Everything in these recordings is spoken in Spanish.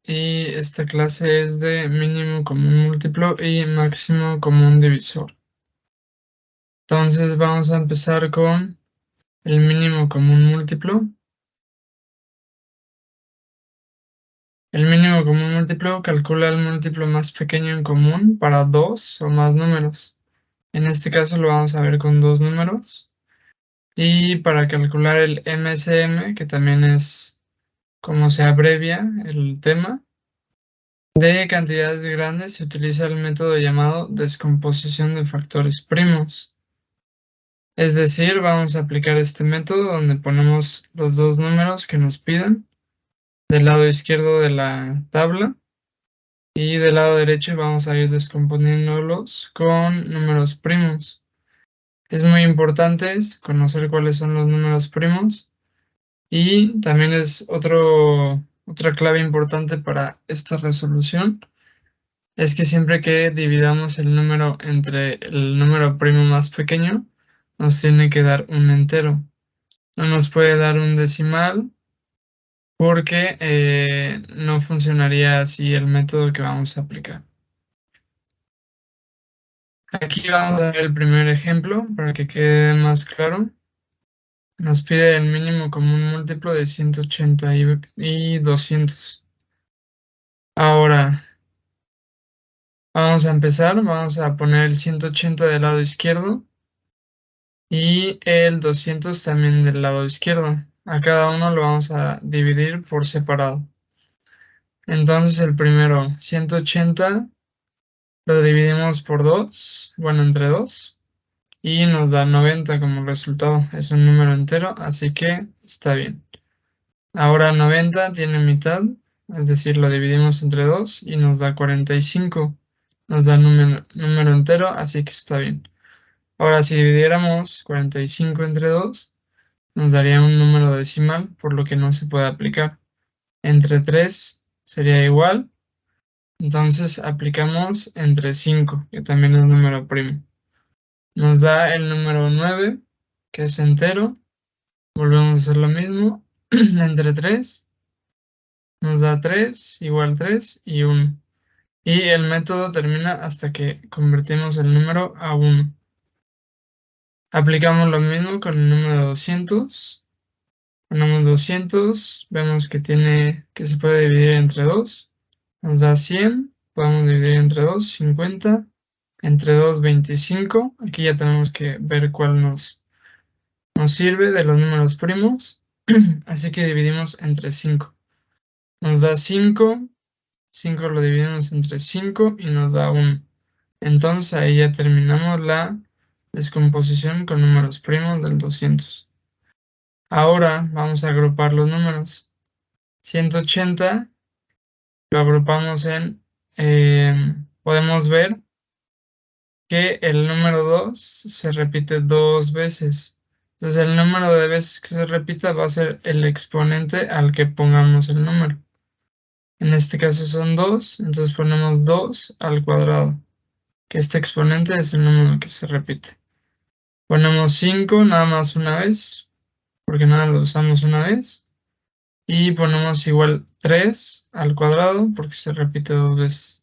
y esta clase es de mínimo común múltiplo y máximo común divisor. Entonces vamos a empezar con el mínimo común múltiplo. El mínimo común múltiplo calcula el múltiplo más pequeño en común para dos o más números. En este caso lo vamos a ver con dos números. Y para calcular el MSM, que también es como se abrevia el tema, de cantidades grandes se utiliza el método llamado descomposición de factores primos. Es decir, vamos a aplicar este método donde ponemos los dos números que nos piden del lado izquierdo de la tabla y del lado derecho vamos a ir descomponiéndolos con números primos. Es muy importante conocer cuáles son los números primos y también es otra clave importante para esta resolución. Es que siempre que dividamos el número entre el número primo más pequeño, nos tiene que dar un entero. No nos puede dar un decimal porque no funcionaría así el método que vamos a aplicar. Aquí vamos a ver el primer ejemplo para que quede más claro. Nos pide el mínimo común múltiplo de 180 y 200. Ahora, vamos a empezar. Vamos a poner el 180 del lado izquierdo y el 200 también del lado izquierdo. A cada uno lo vamos a dividir por separado. Entonces el primero, 180, lo dividimos por 2, bueno, entre 2, y nos da 90 como resultado. Es un número entero, así que está bien. Ahora 90 tiene mitad, es decir, lo dividimos entre 2 y nos da 45. Nos da número entero, así que está bien. Ahora si dividiéramos 45 entre 2, nos daría un número decimal, por lo que no se puede aplicar. Entre 3 sería igual, entonces aplicamos entre 5, que también es número primo. Nos da el número 9, que es entero. Volvemos a hacer lo mismo. Entre 3 nos da 3, igual 3 y 1. Y el método termina hasta que convertimos el número a 1. Aplicamos lo mismo con el número 200. Ponemos 200, vemos que se puede dividir entre 2. Nos da 100, podemos dividir entre 2, 50. Entre 2, 25. Aquí ya tenemos que ver cuál nos sirve de los números primos. Así que dividimos entre 5. Nos da 5. 5 lo dividimos entre 5 y nos da 1. Entonces ahí ya terminamos la descomposición con números primos del 200. Ahora vamos a agrupar los números. 180 lo agrupamos podemos ver que el número 2 se repite dos veces. Entonces el número de veces que se repita va a ser el exponente al que pongamos el número. En este caso son 2, entonces ponemos 2 al cuadrado, que este exponente es el número que se repite. Ponemos 5 nada más una vez, porque nada lo usamos una vez. Y ponemos igual 3 al cuadrado, porque se repite dos veces.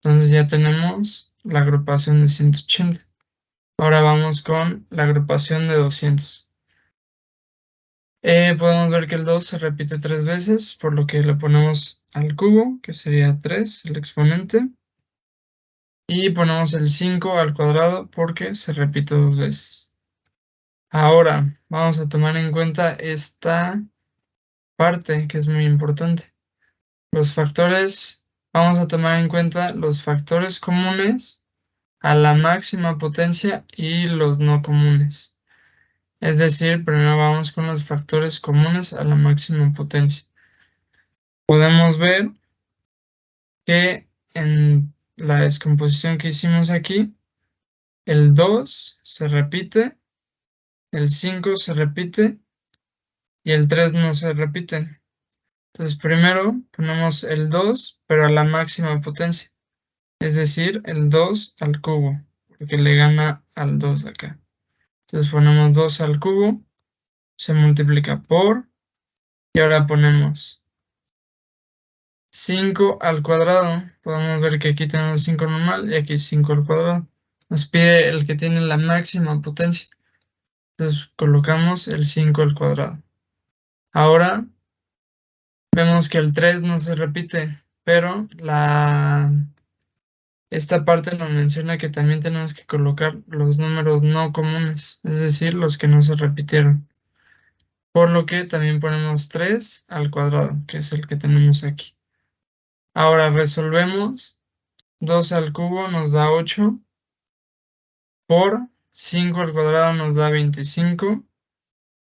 Entonces ya tenemos la agrupación de 180. Ahora vamos con la agrupación de 200. Podemos ver que el 2 se repite tres veces, por lo que lo ponemos al cubo, que sería 3, el exponente. Y ponemos el 5 al cuadrado porque se repite dos veces. Ahora vamos a tomar en cuenta esta parte que es muy importante. Los factores, vamos a tomar en cuenta los factores comunes a la máxima potencia y los no comunes. Es decir, primero vamos con los factores comunes a la máxima potencia. Podemos ver que en la descomposición que hicimos aquí, el 2 se repite, el 5 se repite y el 3 no se repite. Entonces primero ponemos el 2, pero a la máxima potencia, es decir, el 2 al cubo, porque le gana al 2 acá. Entonces ponemos 2 al cubo, se multiplica por, y ahora ponemos 5 al cuadrado. Podemos ver que aquí tenemos 5 normal y aquí 5 al cuadrado. Nos pide el que tiene la máxima potencia. Entonces colocamos el 5 al cuadrado. Ahora vemos que el 3 no se repite, pero esta parte nos menciona que también tenemos que colocar los números no comunes, es decir, los que no se repitieron. Por lo que también ponemos 3 al cuadrado, que es el que tenemos aquí. Ahora resolvemos. 2 al cubo nos da 8, por 5 al cuadrado nos da 25,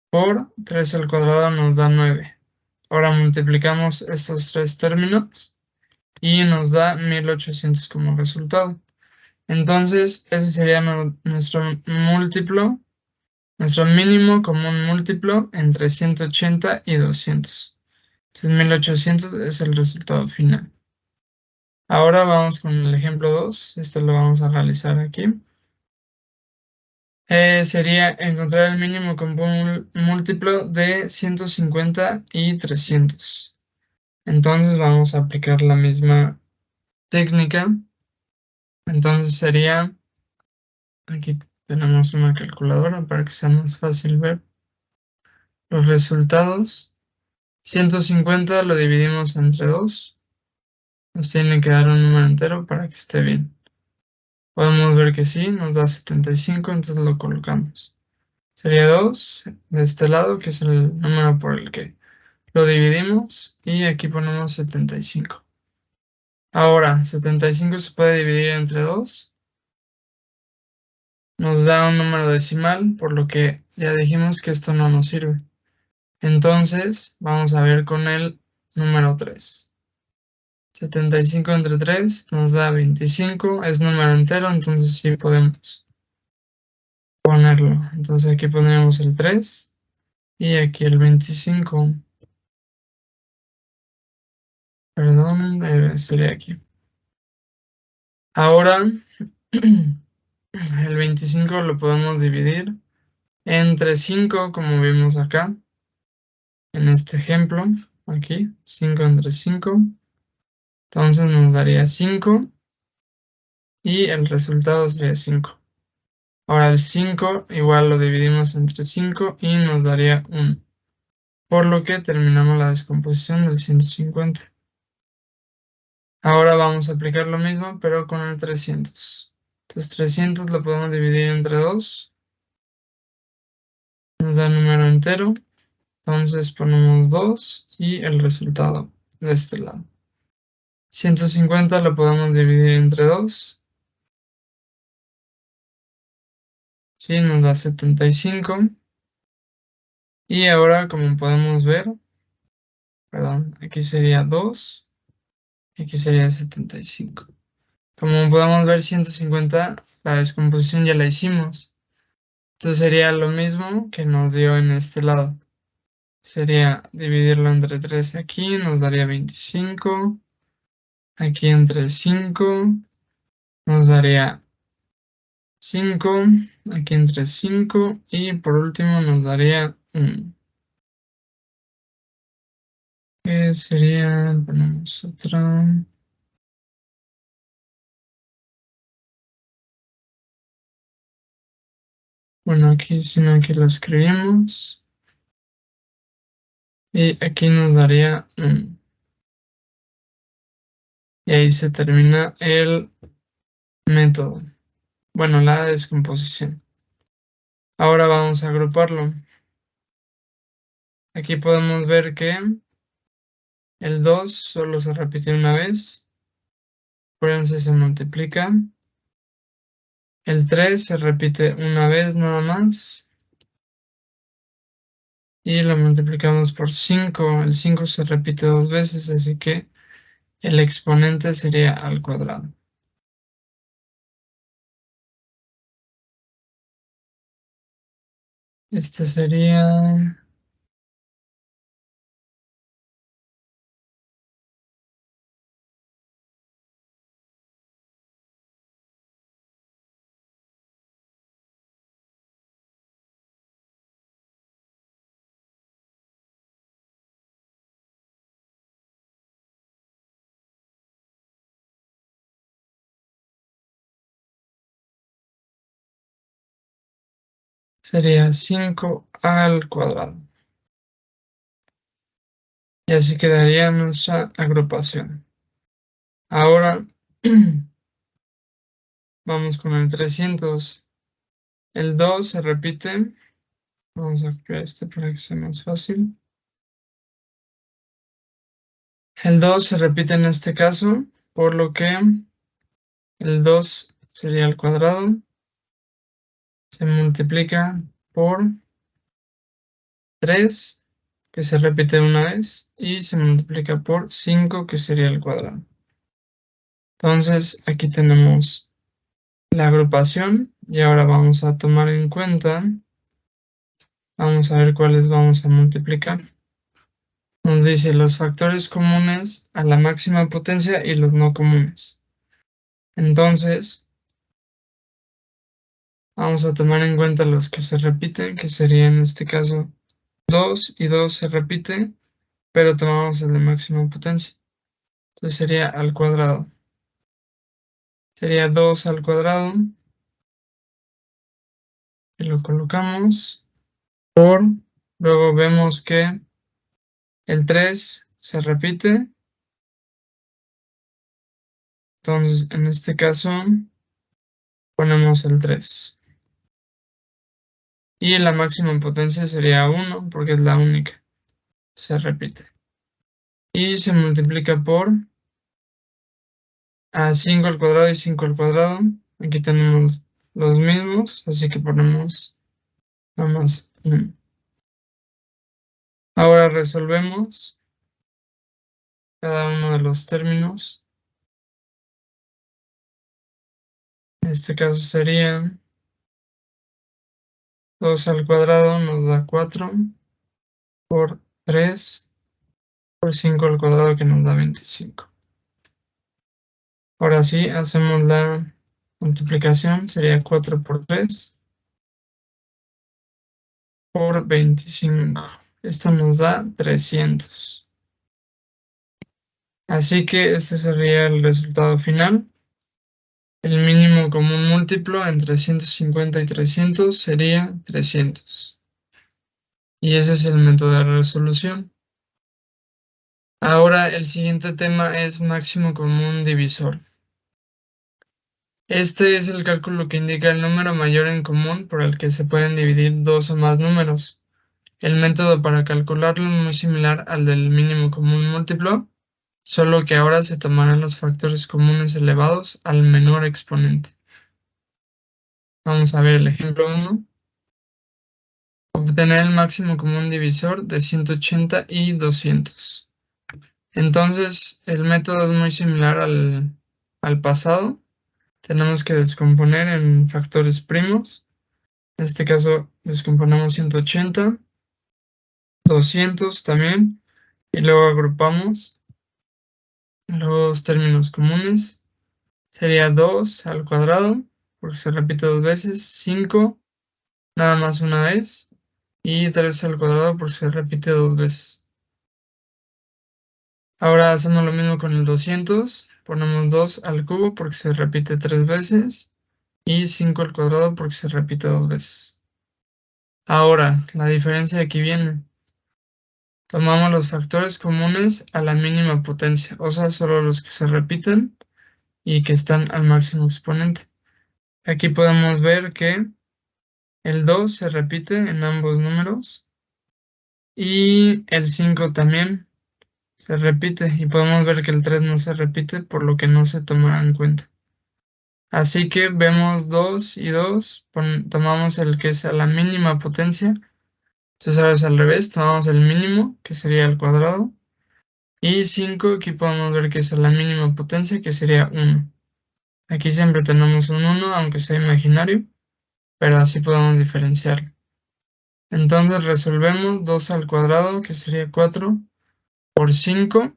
por 3 al cuadrado nos da 9. Ahora multiplicamos estos tres términos y nos da 1800 como resultado. Entonces, ese sería nuestro múltiplo, nuestro mínimo común múltiplo entre 180 y 200. Entonces, 1800 es el resultado final. Ahora vamos con el ejemplo 2. Esto lo vamos a realizar aquí. Sería encontrar el mínimo común múltiplo de 150 y 300. Entonces vamos a aplicar la misma técnica. Entonces sería, aquí tenemos una calculadora para que sea más fácil ver los resultados. 150 lo dividimos entre 2. Nos tiene que dar un número entero para que esté bien. Podemos ver que sí, nos da 75, entonces lo colocamos. Sería 2 de este lado, que es el número por el que lo dividimos, y aquí ponemos 75. Ahora, 75 se puede dividir entre 2. Nos da un número decimal, por lo que ya dijimos que esto no nos sirve. Entonces, vamos a ver con el número 3. 75 entre 3 nos da 25, es número entero, entonces sí podemos ponerlo. Entonces aquí ponemos el 3 y aquí el 25. Perdón, sería aquí. Ahora, el 25 lo podemos dividir entre 5, como vimos acá, en este ejemplo, aquí, 5 entre 5. Entonces nos daría 5 y el resultado sería 5. Ahora el 5 igual lo dividimos entre 5 y nos daría 1. Por lo que terminamos la descomposición del 150. Ahora vamos a aplicar lo mismo, pero con el 300. Entonces 300 lo podemos dividir entre 2. Nos da el número entero. Entonces ponemos 2 y el resultado de este lado. 150 lo podemos dividir entre 2. Sí, nos da 75. Y ahora, como podemos ver, perdón, aquí sería 2 y aquí sería 75. Como podemos ver, 150, la descomposición ya la hicimos. Entonces sería lo mismo que nos dio en este lado. Sería dividirlo entre 3 aquí, nos daría 25. Aquí entre 5 nos daría 5, aquí entre 5 y por último nos daría 1. Que sería, ponemos otra. Bueno, aquí sino aquí lo escribimos. Y aquí nos daría 1. Y ahí se termina el método. Bueno, la descomposición. Ahora vamos a agruparlo. Aquí podemos ver que el 2 solo se repite una vez. Por eso se multiplica. El 3 se repite una vez nada más. Y lo multiplicamos por 5. El 5 se repite dos veces, así que el exponente sería al cuadrado. Este sería sería 5 al cuadrado. Y así quedaría nuestra agrupación. Ahora vamos con el 300. El 2 se repite. Vamos a copiar este para que sea más fácil. El 2 se repite en este caso, por lo que el 2 sería al cuadrado. Se multiplica por 3, que se repite una vez, y se multiplica por 5, que sería el cuadrado. Entonces, aquí tenemos la agrupación, y ahora vamos a tomar en cuenta, vamos a ver cuáles vamos a multiplicar. Nos dice los factores comunes a la máxima potencia y los no comunes. Entonces, vamos a tomar en cuenta los que se repiten, que sería en este caso 2 y 2 se repite, pero tomamos el de máxima potencia. Entonces sería al cuadrado. Sería 2 al cuadrado, y lo colocamos por, luego vemos que el 3 se repite, entonces en este caso ponemos el 3. Y la máxima potencia sería 1, porque es la única, se repite. Y se multiplica por 5 al cuadrado y 5 al cuadrado. Aquí tenemos los mismos, así que ponemos nada más 1. Ahora resolvemos cada uno de los términos. En este caso sería 2 al cuadrado nos da 4 por 3 por 5 al cuadrado, que nos da 25. Ahora sí, hacemos la multiplicación, sería 4 por 3 por 25. Esto nos da 300. Así que este sería el resultado final. El mínimo común múltiplo entre 150 y 300 sería 300. Y ese es el método de resolución. Ahora el siguiente tema es máximo común divisor. Este es el cálculo que indica el número mayor en común por el que se pueden dividir dos o más números. El método para calcularlo es muy similar al del mínimo común múltiplo, solo que ahora se tomarán los factores comunes elevados al menor exponente. Vamos a ver el ejemplo 1. Obtener el máximo común divisor de 180 y 200. Entonces, el método es muy similar al pasado. Tenemos que descomponer en factores primos. En este caso, descomponemos 180, 200 también, y luego agrupamos los términos comunes. Sería 2 al cuadrado, porque se repite dos veces, 5 nada más una vez, y 3 al cuadrado porque se repite dos veces. Ahora hacemos lo mismo con el 200, ponemos 2 al cubo porque se repite tres veces, y 5 al cuadrado porque se repite dos veces. Ahora, la diferencia aquí viene. Tomamos los factores comunes a la mínima potencia, o sea, solo los que se repiten y que están al máximo exponente. Aquí podemos ver que el 2 se repite en ambos números y el 5 también se repite, y podemos ver que el 3 no se repite, por lo que no se tomará en cuenta. Así que vemos 2 y 2, tomamos el que es a la mínima potencia. Entonces ahora es al revés, tomamos el mínimo, que sería el cuadrado, y 5 aquí podemos ver que es a la mínima potencia, que sería 1. Aquí siempre tenemos un 1, aunque sea imaginario, pero así podemos diferenciarlo. Entonces resolvemos 2 al cuadrado, que sería 4 por 5,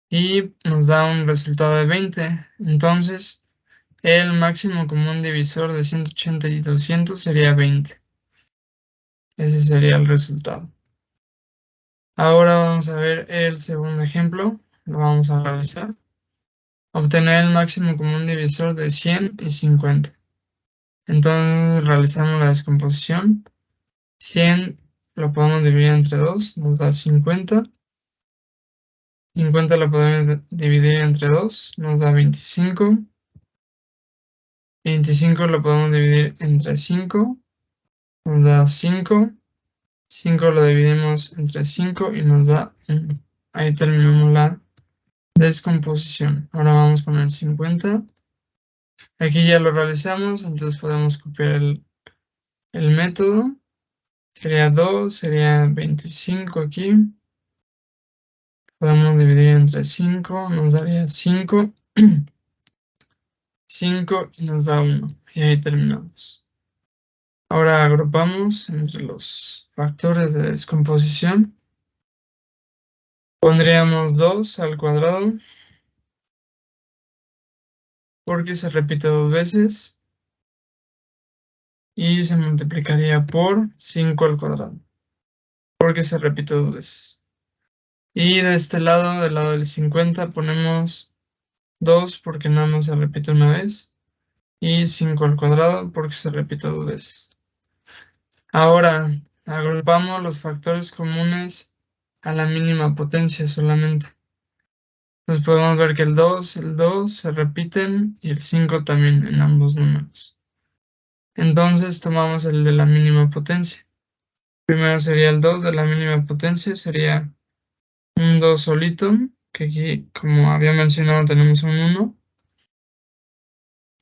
y nos da un resultado de 20. Entonces el máximo común divisor de 180 y 200 sería 20. Ese sería el resultado. Ahora vamos a ver el segundo ejemplo. Lo vamos a realizar. Obtener el máximo común divisor de 100 y 50. Entonces realizamos la descomposición. 100 lo podemos dividir entre 2, nos da 50. 50 lo podemos dividir entre 2, nos da 25. 25 lo podemos dividir entre 5, nos da 5. 5 lo dividimos entre 5 y nos da 1. Ahí terminamos la descomposición. Ahora vamos con el 50. Aquí ya lo realizamos, entonces podemos copiar el método. Sería 2, sería 25 aquí. Podemos dividir entre 5, nos daría 5. 5 y nos da 1. Y ahí terminamos. Ahora agrupamos entre los factores de descomposición. Pondríamos 2 al cuadrado porque se repite 2 veces y se multiplicaría por 5 al cuadrado porque se repite 2 veces. Y de este lado, del lado del 50, ponemos 2 porque nada más se repite una vez y 5 al cuadrado porque se repite 2 veces. Ahora agrupamos los factores comunes a la mínima potencia solamente. Entonces podemos ver que el 2 se repiten y el 5 también en ambos números. Entonces tomamos el de la mínima potencia. Primero sería el 2 de la mínima potencia, sería un 2 solito, que aquí como había mencionado tenemos un 1.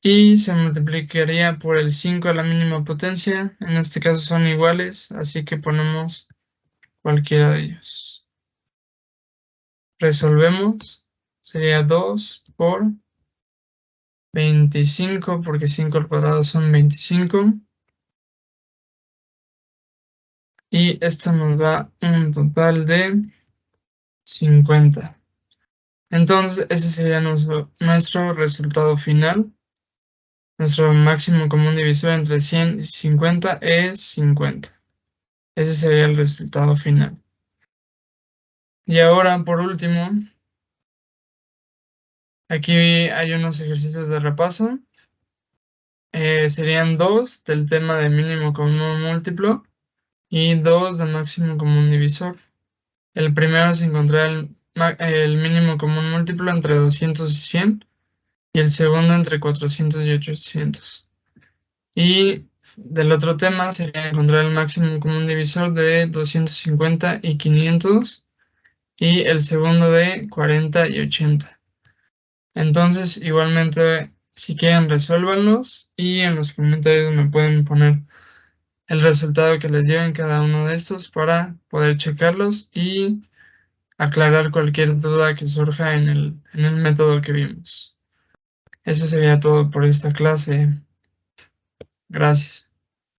Y se multiplicaría por el 5 a la mínima potencia, en este caso son iguales, así que ponemos cualquiera de ellos. Resolvemos, sería 2 por 25, porque 5 al cuadrado son 25. Y esto nos da un total de 50. Entonces ese sería nuestro resultado final. Nuestro máximo común divisor entre 100 y 50 es 50. Ese sería el resultado final. Y ahora, por último, aquí hay unos ejercicios de repaso. Serían 2 del tema de mínimo común múltiplo y 2 de máximo común divisor. El primero es encontrar el mínimo común múltiplo entre 200 y 100 y el segundo entre 400 y 800. Y del otro tema sería encontrar el máximo común divisor de 250 y 500 y el segundo de 40 y 80. Entonces, igualmente, si quieren, resuélvanlos y en los comentarios me pueden poner el resultado que les dio en cada uno de estos para poder checarlos y aclarar cualquier duda que surja en el método que vimos. Eso sería todo por esta clase. Gracias.